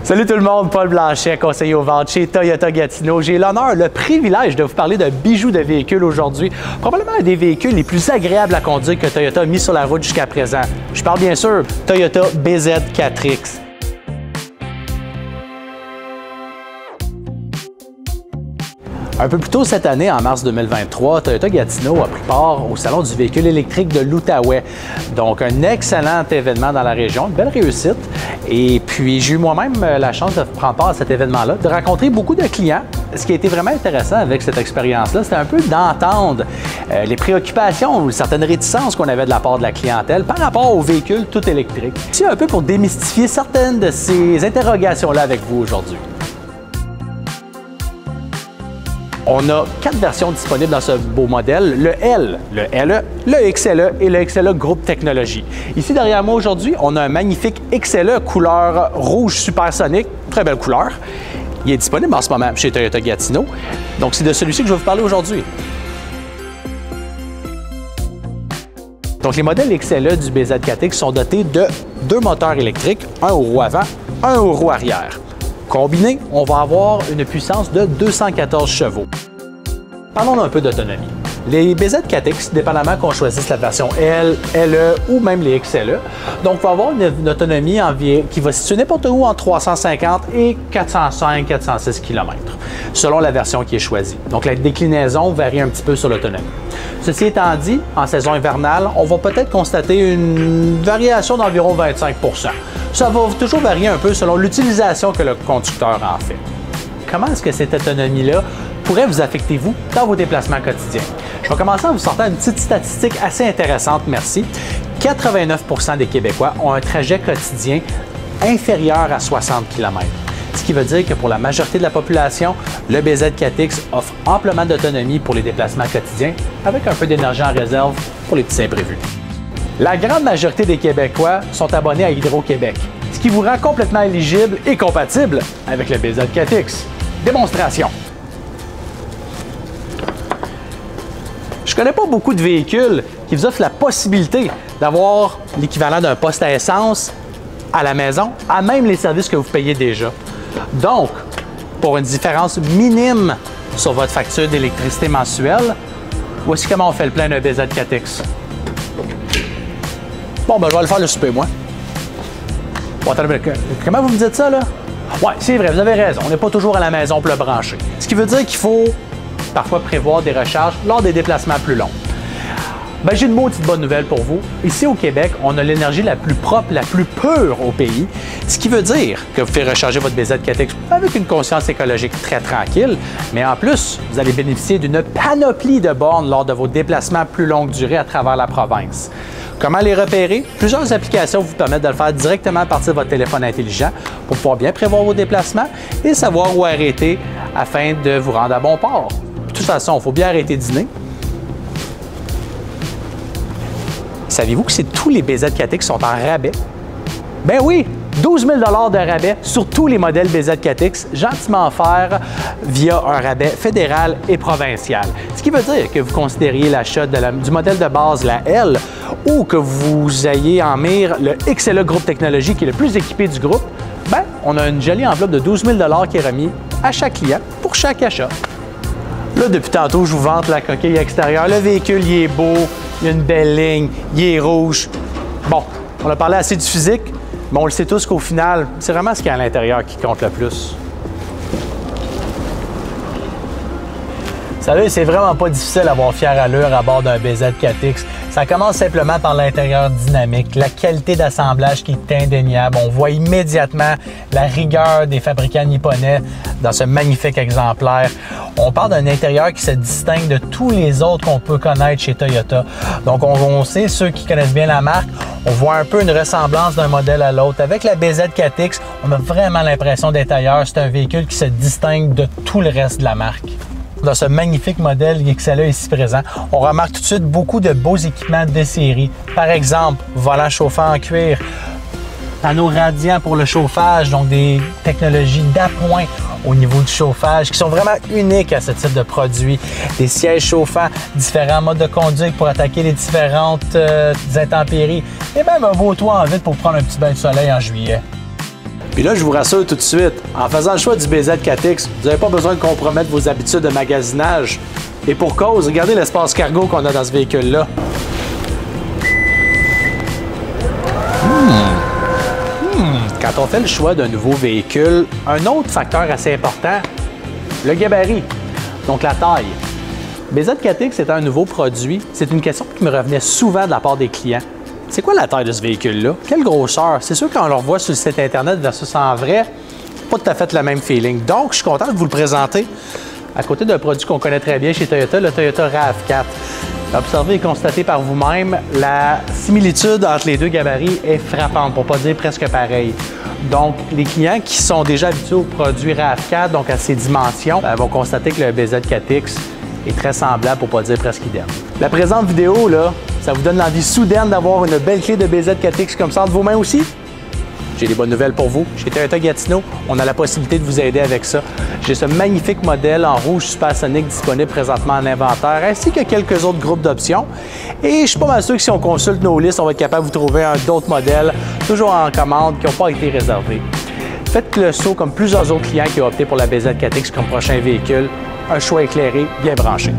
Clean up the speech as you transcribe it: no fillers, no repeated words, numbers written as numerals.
Salut tout le monde, Paul Blanchet, conseiller aux ventes chez Toyota Gatineau. J'ai l'honneur, le privilège de vous parler d'un bijou de véhicule aujourd'hui. Probablement un des véhicules les plus agréables à conduire que Toyota a mis sur la route jusqu'à présent. Je parle bien sûr Toyota BZ4X. Un peu plus tôt cette année, en mars 2023, Toyota Gatineau a pris part au Salon du véhicule électrique de l'Outaouais. Donc, un excellent événement dans la région, une belle réussite. Et puis, j'ai eu moi-même la chance de prendre part à cet événement-là, de rencontrer beaucoup de clients. Ce qui a été vraiment intéressant avec cette expérience-là, c'était un peu d'entendre les préoccupations ou certaines réticences qu'on avait de la part de la clientèle par rapport aux véhicules tout électriques. C'est un peu pour démystifier certaines de ces interrogations-là avec vous aujourd'hui. On a 4 versions disponibles dans ce beau modèle, le L, le LE, le XLE et le XLE Groupe Technologie. Ici derrière moi aujourd'hui, on a un magnifique XLE couleur rouge supersonique, très belle couleur. Il est disponible en ce moment chez Toyota Gatineau. Donc c'est de celui-ci que je vais vous parler aujourd'hui. Donc les modèles XLE du BZ4X sont dotés de 2 moteurs électriques, un aux roues avant, un aux roues arrière. Combiné, on va avoir une puissance de 214 chevaux. Parlons un peu d'autonomie. Les BZ4X, dépendamment qu'on choisisse la version L, LE ou même les XLE, donc on va avoir une autonomie qui va se situer n'importe où entre 350 et 405-406 km, selon la version qui est choisie. Donc la déclinaison varie un petit peu sur l'autonomie. Ceci étant dit, en saison hivernale, on va peut-être constater une variation d'environ 25 %. Ça va toujours varier un peu selon l'utilisation que le conducteur en fait. Comment est-ce que cette autonomie-là pourrait vous affecter, vous, dans vos déplacements quotidiens? Je vais commencer en vous sortant une petite statistique assez intéressante, merci. 89 % des Québécois ont un trajet quotidien inférieur à 60 km. Ce qui veut dire que pour la majorité de la population, le BZ4X offre amplement d'autonomie pour les déplacements quotidiens, avec un peu d'énergie en réserve pour les petits imprévus. La grande majorité des Québécois sont abonnés à Hydro-Québec, ce qui vous rend complètement éligible et compatible avec le BZ4X. Démonstration. Je ne connais pas beaucoup de véhicules qui vous offrent la possibilité d'avoir l'équivalent d'un poste à essence à la maison, à même les services que vous payez déjà. Donc, pour une différence minime sur votre facture d'électricité mensuelle, voici comment on fait le plein d'un BZ4X. Bon, ben, je vais le faire le souper, moi. Bon, attendez, comment vous me dites ça, là? Ouais, c'est vrai, vous avez raison. On n'est pas toujours à la maison pour le brancher. Ce qui veut dire qu'il faut parfois prévoir des recharges lors des déplacements plus longs. Ben, j'ai une maudite bonne nouvelle pour vous. Ici au Québec, on a l'énergie la plus propre, la plus pure au pays, ce qui veut dire que vous pouvez recharger votre BZ4X avec une conscience écologique très tranquille, mais en plus, vous allez bénéficier d'une panoplie de bornes lors de vos déplacements plus longue durée à travers la province. Comment les repérer? Plusieurs applications vous permettent de le faire directement à partir de votre téléphone intelligent pour pouvoir bien prévoir vos déplacements et savoir où arrêter afin de vous rendre à bon port. De toute façon, il faut bien arrêter de dîner. Saviez-vous que c'est tous les BZ4X qui sont en rabais? Ben oui! 12 000 $ de rabais sur tous les modèles BZ4X, gentiment offerts via un rabais fédéral et provincial. Ce qui veut dire que vous considériez l'achat du modèle de base, la L, ou que vous ayez en mire le XLE Groupe Technologie, qui est le plus équipé du groupe, ben, on a une jolie enveloppe de 12 000 $ qui est remis à chaque client pour chaque achat. Là, depuis tantôt, je vous vante la coquille extérieure. Le véhicule, il est beau, il y a une belle ligne, il est rouge. Bon, on a parlé assez du physique, mais on le sait tous qu'au final, c'est vraiment ce qu'il y a à l'intérieur qui compte le plus. Vous savez, c'est vraiment pas difficile d'avoir fière allure à bord d'un BZ4X. Ça commence simplement par l'intérieur dynamique, la qualité d'assemblage qui est indéniable. On voit immédiatement la rigueur des fabricants nipponnais dans ce magnifique exemplaire. On parle d'un intérieur qui se distingue de tous les autres qu'on peut connaître chez Toyota. Donc, on sait, ceux qui connaissent bien la marque, on voit un peu une ressemblance d'un modèle à l'autre. Avec la BZ4X, on a vraiment l'impression d'être ailleurs. C'est un véhicule qui se distingue de tout le reste de la marque. Dans ce magnifique modèle XLE ici présent, on remarque tout de suite beaucoup de beaux équipements de série. Par exemple, volant chauffant en cuir, panneaux radiants pour le chauffage, donc des technologies d'appoint au niveau du chauffage qui sont vraiment uniques à ce type de produit. Des sièges chauffants, différents modes de conduite pour attaquer les différentes intempéries et même un beau toit en vitre pour prendre un petit bain de soleil en juillet. Puis là, je vous rassure tout de suite, en faisant le choix du BZ4X, vous n'avez pas besoin de compromettre vos habitudes de magasinage. Et pour cause, regardez l'espace cargo qu'on a dans ce véhicule-là. Quand on fait le choix d'un nouveau véhicule, un autre facteur assez important, le gabarit, donc la taille. BZ4X est un nouveau produit. C'est une question qui me revenait souvent de la part des clients. C'est quoi la taille de ce véhicule-là? Quelle grosseur? C'est sûr qu'on le revoit sur le site Internet versus en vrai, pas tout à fait le même feeling. Donc, je suis content de vous le présenter à côté d'un produit qu'on connaît très bien chez Toyota, le Toyota RAV4. Observez et constatez par vous-même, la similitude entre les deux gabarits est frappante, pour ne pas dire presque pareil. Donc, les clients qui sont déjà habitués au produit RAV4, donc à ses dimensions, vont constater que le BZ4X est très semblable, pour ne pas dire presque idem. La présente vidéo, là, ça vous donne l'envie soudaine d'avoir une belle clé de BZ4X comme ça entre vos mains aussi? J'ai des bonnes nouvelles pour vous. Chez Toyota Gatineau, on a la possibilité de vous aider avec ça. J'ai ce magnifique modèle en rouge supersonique disponible présentement en inventaire, ainsi que quelques autres groupes d'options. Et je suis pas mal sûr que si on consulte nos listes, on va être capable de vous trouver d'autres modèles, toujours en commande, qui n'ont pas été réservés. Faites le saut comme plusieurs autres clients qui ont opté pour la BZ4X comme prochain véhicule. Un choix éclairé, bien branché.